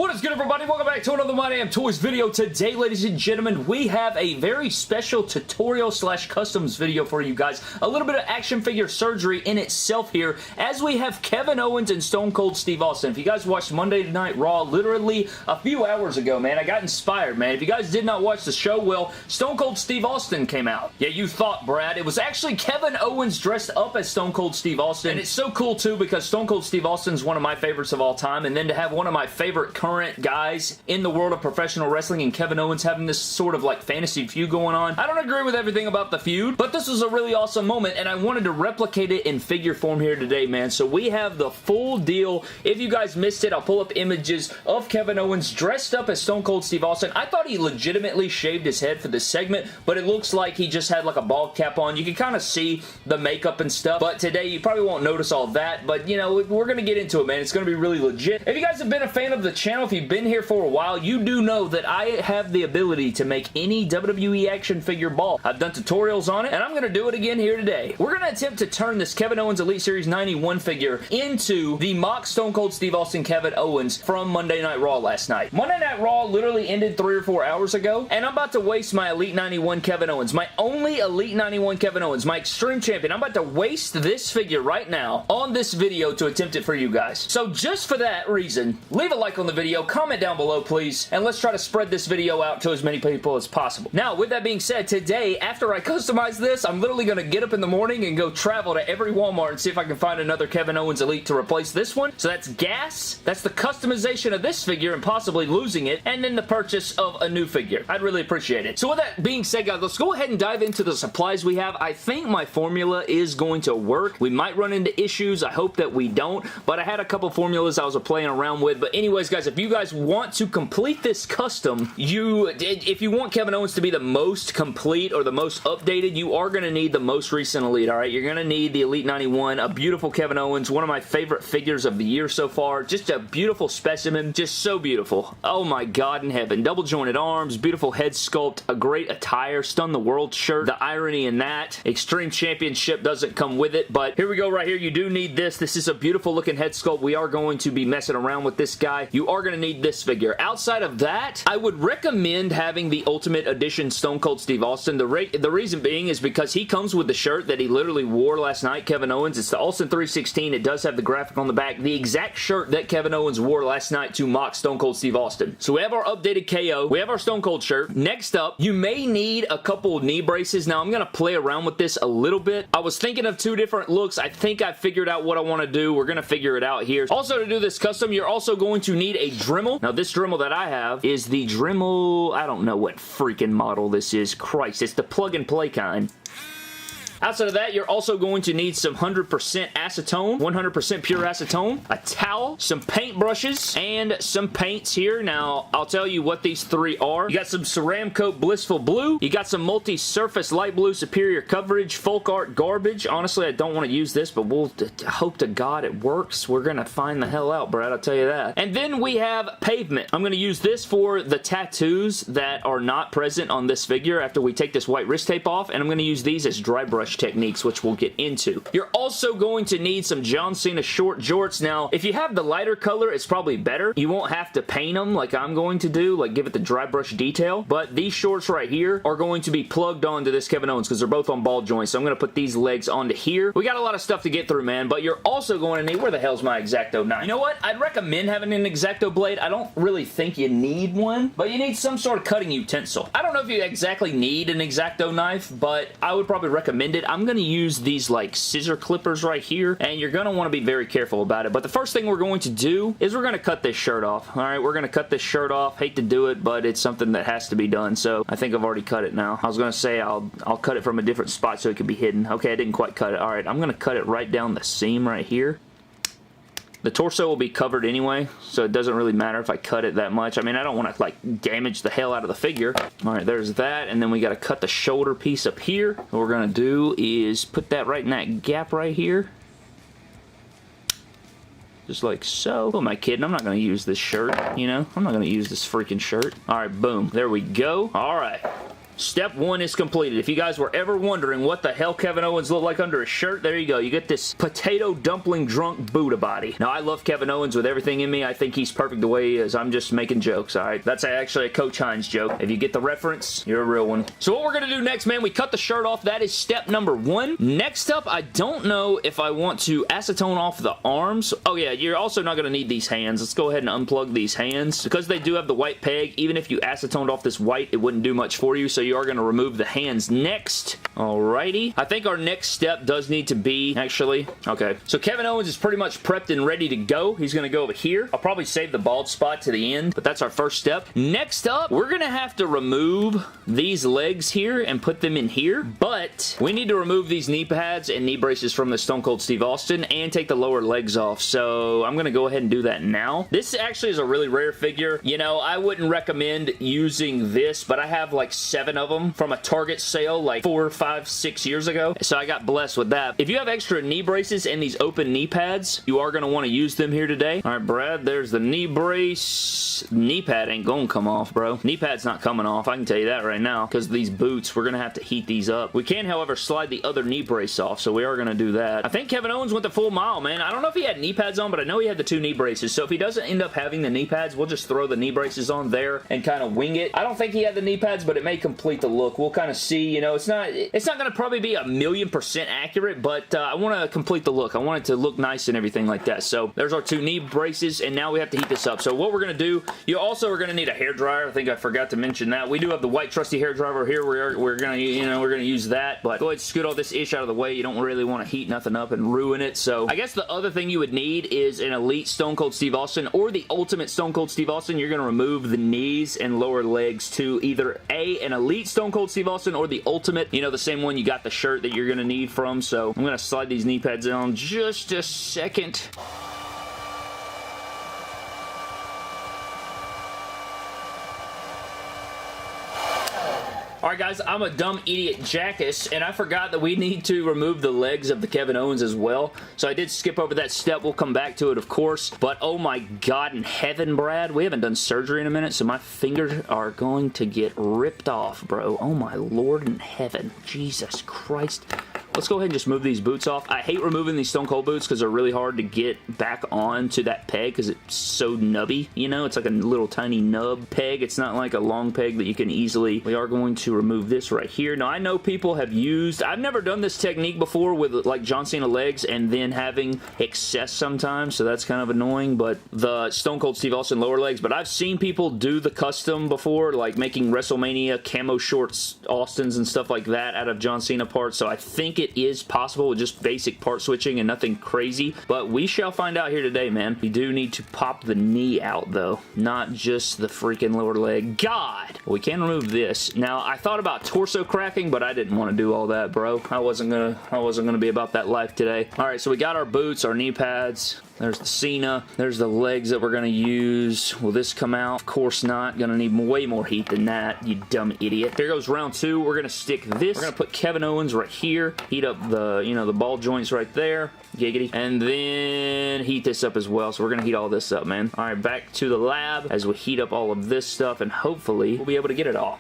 What is good, everybody? Welcome back to another My Damn Toys video. Today, ladies and gentlemen, we have a very special tutorial slash customs video for you guys. A little bit of action figure surgery in itself here, as we have Kevin Owens and Stone Cold Steve Austin. If you guys watched Monday Night Raw literally a few hours ago, man, I got inspired, man. If you guys did not watch the show, well, Stone Cold Steve Austin came out. Yeah, you thought, Brad. It was actually Kevin Owens dressed up as Stone Cold Steve Austin. And it's so cool, too, because Stone Cold Steve Austin is one of my favorites of all time, and then to have one of my favorite current guys in the world of professional wrestling and Kevin Owens having this sort of like fantasy feud going on. I don't agree with everything about the feud, but this was a really awesome moment, and I wanted to replicate it in figure form here today, man. So we have the full deal. If you guys missed it, I'll pull up images of Kevin Owens dressed up as Stone Cold Steve Austin. I thought he legitimately shaved his head for this segment, but it looks like he just had like a bald cap on. You can kind of see the makeup and stuff, but today you probably won't notice all that, but you know, we're going to get into it, man. It's going to be really legit. If you guys have been a fan of the channel, if you've been here for a while, you do know that I have the ability to make any WWE action figure ball. I've done tutorials on it, and I'm going to do it again here today. We're going to attempt to turn this Kevin Owens Elite Series 91 figure into the mock Stone Cold Steve Austin Kevin Owens from Monday Night Raw last night. Monday Night Raw literally ended 3 or 4 hours ago, and I'm about to waste my Elite 91 Kevin Owens, my only Elite 91 Kevin Owens, my Extreme Champion. I'm about to waste this figure right now on this video to attempt it for you guys. So just for that reason, leave a like on the video, comment down below, please, and let's try to spread this video out to as many people as possible. Now, with that being said, today, after I customize this, I'm literally going to get up in the morning and go travel to every Walmart and see if I can find another Kevin Owens Elite to replace this one. So that's gas, that's the customization of this figure and possibly losing it, and then the purchase of a new figure. I'd really appreciate it. So with that being said, guys, let's go ahead and dive into the supplies we have. I think my formula is going to work. We might run into issues. I hope that we don't, but I had a couple formulas I was playing around with. But anyways, guys, if you guys want to complete this custom, if you want Kevin Owens to be the most complete or the most updated, you are going to need the most recent Elite, alright? You're going to need the Elite 91, a beautiful Kevin Owens, one of my favorite figures of the year so far. Just a beautiful specimen, just so beautiful. Oh my God in heaven. Double jointed arms, beautiful head sculpt, a great attire, stun the world shirt. The irony in that, Extreme Championship doesn't come with it, but here we go right here. You do need this. This is a beautiful looking head sculpt. We are going to be messing around with this guy. You are going to need this figure. Outside of that, I would recommend having the Ultimate Edition Stone Cold Steve Austin. The reason being is because he comes with the shirt that he literally wore last night, Kevin Owens. It's the Austin 316. It does have the graphic on the back. The exact shirt that Kevin Owens wore last night to mock Stone Cold Steve Austin. So we have our updated KO. We have our Stone Cold shirt. Next up, you may need a couple knee braces. Now, I'm going to play around with this a little bit. I was thinking of two different looks. I think I figured out what I want to do. We're going to figure it out here. Also, to do this custom, you're also going to need a Dremel. Now, this Dremel that I have is the Dremel, I don't know what freaking model this is. Christ, it's the plug and play kind. Outside of that, you're also going to need some 100% acetone, 100% pure acetone, a towel, some paint brushes, and some paints here. Now, I'll tell you what these three are. You got some Ceramcoat Blissful Blue. You got some Multi-Surface Light Blue Superior Coverage, Folk Art Garbage. Honestly, I don't want to use this, but we'll hope to God it works. We're going to find the hell out, Brad. I'll tell you that. And then we have Pavement. I'm going to use this for the tattoos that are not present on this figure after we take this white wrist tape off, and I'm going to use these as dry brush techniques, which we'll get into. You're also going to need some John Cena short jorts. Now, if you have the lighter color, it's probably better. You won't have to paint them like I'm going to do, like give it the dry brush detail, but these shorts right here are going to be plugged onto this Kevin Owens because they're both on ball joints, so I'm going to put these legs onto here. We got a lot of stuff to get through, man, but you're also going to need, where the hell's my X-Acto knife? You know what? I'd recommend having an X-Acto blade. I don't really think you need one, but you need some sort of cutting utensil. I don't know if you exactly need an X-Acto knife, but I would probably recommend it. I'm going to use these like scissor clippers right here, and you're going to want to be very careful about it. But the first thing we're going to do is we're going to cut this shirt off. Alright, we're going to cut this shirt off. Hate to do it, but it's something that has to be done, so I think I've already cut it now. I was going to say I'll cut it from a different spot so it can be hidden. Okay, I didn't quite cut it. Alright, I'm going to cut it right down the seam right here. The torso will be covered anyway, so it doesn't really matter if I cut it that much. I mean, I don't want to, like, damage the hell out of the figure. Alright, there's that, and then we got to cut the shoulder piece up here. What we're going to do is put that right in that gap right here. Just like so. Who am I kidding? I'm not going to use this shirt, you know? I'm not going to use this freaking shirt. Alright, boom. There we go. Alright. step 1 is completed. If you guys were ever wondering what the hell Kevin Owens looked like under his shirt, there you go. You get this potato dumpling drunk Buddha body. Now, I love Kevin Owens with everything in me. I think he's perfect the way he is. I'm just making jokes, alright? That's actually a Coach Hines joke. If you get the reference, you're a real one. So what we're going to do next, man, we cut the shirt off. That is step number 1. Next up, I don't know if I want to acetone off the arms. Oh yeah, you're also not going to need these hands. Let's go ahead and unplug these hands. Because they do have the white peg, even if you acetoned off this white, it wouldn't do much for you, so you are going to remove the hands next. Alrighty. I think our next step does need to be, actually, okay. So Kevin Owens is pretty much prepped and ready to go. He's going to go over here. I'll probably save the bald spot to the end, but that's our first step. Next up, we're going to have to remove these legs here and put them in here, but we need to remove these knee pads and knee braces from the Stone Cold Steve Austin and take the lower legs off, so I'm going to go ahead and do that now. This actually is a really rare figure. You know, I wouldn't recommend using this, but I have like 7 of them from a Target sale like 4, 5, 6 years ago, so I got blessed with that. If you have extra knee braces and these open knee pads, you are going to want to use them here today. Alright, Brad, there's the knee brace. Knee pad ain't gonna come off, bro. Knee pad's not coming off, I can tell you that right now, because these boots, we're going to have to heat these up. We can, however, slide the other knee brace off, so we are going to do that. I think Kevin Owens went the full mile, man. I don't know if he had knee pads on, but I know he had the 2 knee braces, so if he doesn't end up having the knee pads, we'll just throw the knee braces on there and kind of wing it. I don't think he had the knee pads, but it may complete the look. We'll kind of see, you know, it's not going to probably be 1,000,000% accurate, but I want to complete the look. I want it to look nice and everything like that. So there's our 2 knee braces, and now we have to heat this up. So what we're going to do, you also are going to need a hairdryer. I think I forgot to mention that. We do have the white trusty hairdryer here. We're going to, you know, we're going to use that, but go ahead and scoot all this ish out of the way. You don't really want to heat nothing up and ruin it. So I guess the other thing you would need is an Elite Stone Cold Steve Austin or the Ultimate Stone Cold Steve Austin. You're going to remove the knees and lower legs to either an Elite Stone Cold Steve Austin or the Ultimate, you know, the same one you got the shirt that you're going to need from. So I'm going to slide these knee pads on just a second. Alright guys, I'm a dumb idiot jackass, and I forgot that we need to remove the legs of the Kevin Owens as well. So I did skip over that step. We'll come back to it, of course. But oh my god in heaven, Brad, we haven't done surgery in a minute, so my fingers are going to get ripped off, bro. Oh my lord in heaven. Jesus Christ. Let's go ahead and just move these boots off. I hate removing these Stone Cold boots because they're really hard to get back on to that peg because it's so nubby, you know? It's like a little tiny nub peg. It's not like a long peg that you can easily... We are going to remove this right here. Now, I know people have used... I've never done this technique before with, like, John Cena legs and then having excess sometimes, so that's kind of annoying, but the Stone Cold Steve Austin lower legs, but I've seen people do the custom before, like making WrestleMania camo shorts Austins and stuff like that out of John Cena parts, so I think it is possible with just basic part switching and nothing crazy, but we shall find out here today, man. We do need to pop the knee out, though, not just the freaking lower leg. God! We can remove this. Now, I thought about torso cracking, but I didn't want to do all that, bro. I wasn't gonna be about that life today. Alright, so we got our boots, our knee pads. There's the Cena. There's the legs that we're going to use. Will this come out? Of course not. Going to need way more heat than that, you dumb idiot. Here goes round 2. We're going to stick this. We're going to put Kevin Owens right here. Heat up the, you know, the ball joints right there. Giggity. And then heat this up as well. So we're going to heat all this up, man. All right, back to the lab as we heat up all of this stuff, and hopefully we'll be able to get it all.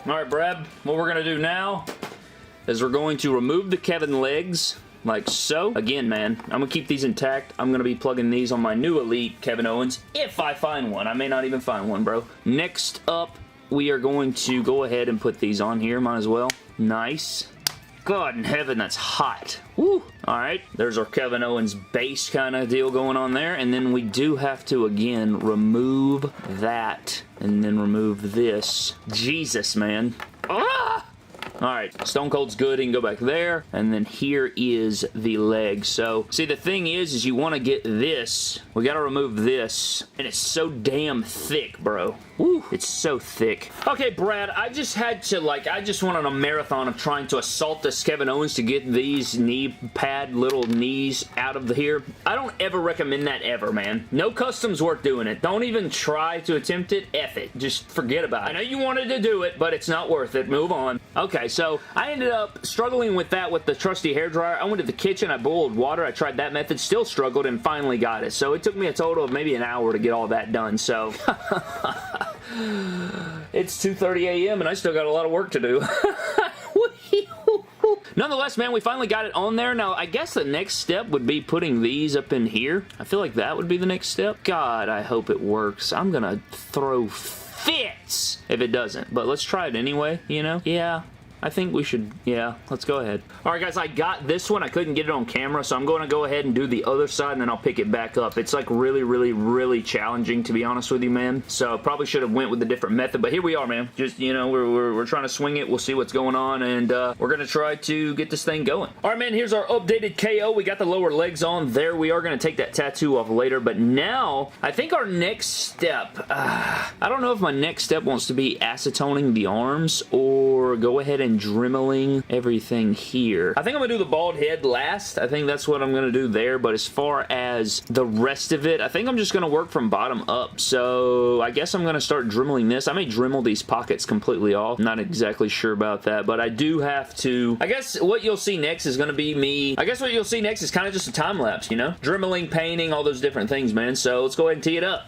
Alright, Brad, what we're going to do now is we're going to remove the Kevin legs, like so. Again, man, I'm going to keep these intact. I'm going to be plugging these on my new Elite Kevin Owens, if I find one. I may not even find one, bro. Next up, we are going to go ahead and put these on here. Might as well. Nice. God in heaven, that's hot. Woo! Alright, there's our Kevin Owens base kind of deal going on there, and then we do have to, again, remove that, and then remove this. Jesus, man. Ah! Alright, Stone Cold's good. He can go back there, and then here is the leg. So, see, the thing is you want to get this. We got to remove this, and it's so damn thick, bro. Ooh, it's so thick. Okay, Brad, I just had to, like, I just went on a marathon of trying to assault this Kevin Owens to get these knee pad little knees out of here. I don't ever recommend that ever, man. No customs worth doing it. Don't even try to attempt it. F it. Just forget about it. I know you wanted to do it, but it's not worth it. Move on. Okay, so I ended up struggling with that with the trusty hairdryer. I went to the kitchen. I boiled water. I tried that method. Still struggled and finally got it. So it took me a total of maybe an hour to get all that done. So... It's 2:30 a.m. and I still got a lot of work to do. Nonetheless, man, we finally got it on there. Now, I guess the next step would be putting these up in here. I feel like that would be the next step. God, I hope it works. I'm gonna throw fits if it doesn't. But let's try it anyway, you know? Yeah. I think we should, yeah, let's go ahead. Alright guys, I got this one. I couldn't get it on camera, so I'm going to go ahead and do the other side, and then I'll pick it back up. It's like really, really, really challenging, to be honest with you, man. So I probably should have went with a different method, but here we are, man. Just, you know, we're trying to swing it. We'll see what's going on, and we're going to try to get this thing going. Alright, man, here's our updated KO. We got the lower legs on there. We are going to take that tattoo off later, but now, I think our next step, I don't know if my next step wants to be acetoning the arms, or go ahead and dremeling everything here. I think I'm going to do the bald head last. I think that's what I'm going to do there, but as far as the rest of it, I think I'm just going to work from bottom up. So I guess I'm going to start dremeling this. I may dremel these pockets completely off. I'm not exactly sure about that, but I do have to... I guess what you'll see next is going to be me... I guess what you'll see next is kind of just a time lapse, you know? Dremeling, painting, all those different things, man. So let's go ahead and tee it up.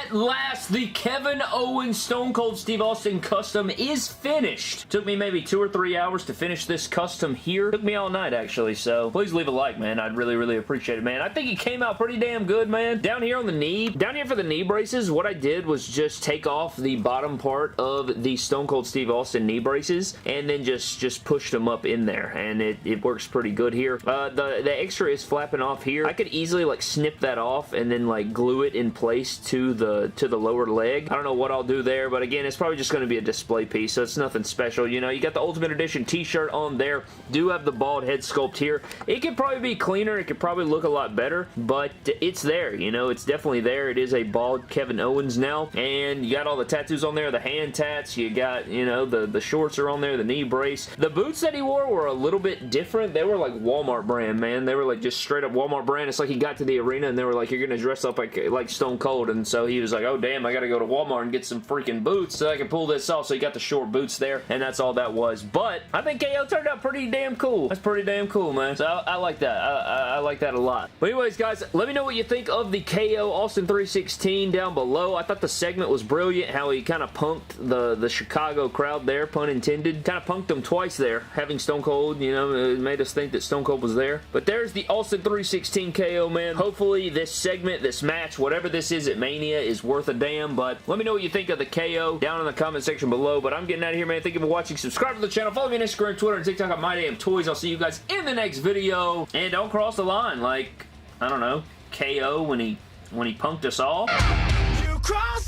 At last, the Kevin Owens Stone Cold Steve Austin custom is finished. Took me maybe 2 or 3 hours to finish this custom here. Took me all night, actually, so please leave a like, man. I'd really, really appreciate it, man. I think it came out pretty damn good, man. Down here on the knee, down here for the knee braces, what I did was just take off the bottom part of the Stone Cold Steve Austin knee braces and then just pushed them up in there, and it works pretty good here. The extra is flapping off here. I could easily like snip that off and then like glue it in place to the lower leg. I don't know what I'll do there, but again, it's probably just going to be a display piece, so it's nothing special. You know, you got the Ultimate Edition t-shirt on there. Do have the bald head sculpt here. It could probably be cleaner. It could probably look a lot better, but it's there. You know, it's definitely there. It is a bald Kevin Owens now, and you got all the tattoos on there, the hand tats. You got, you know, the shorts are on there, the knee brace. The boots that he wore were a little bit different. They were like Walmart brand, man. They were like just straight up Walmart brand. It's like he got to the arena and they were like, you're gonna dress up like Stone Cold, and so he was like, oh damn, I gotta go to Walmart and get some freaking boots so I can pull this off. So he got the short boots there, and that's all that was. But I think KO turned out pretty damn cool. That's pretty damn cool, man. So I like that. I like that a lot. But anyways, guys, let me know what you think of the KO Austin 316 down below. I thought the segment was brilliant, how he kind of punked the Chicago crowd there, pun intended. Kind of punked them twice there, having Stone Cold, you know, it made us think that Stone Cold was there. But there's the Austin 316 KO, man. Hopefully this segment, this match, whatever this is at Mania is worth a damn, but let me know what you think of the KO down in the comment section below. But I'm getting out of here, man. Thank you for watching. Subscribe to the channel. Follow me on Instagram, Twitter, and TikTok at MyDamnToys. I'll see you guys in the next video. And don't cross the line like, I don't know, KO when he punked us all. You cross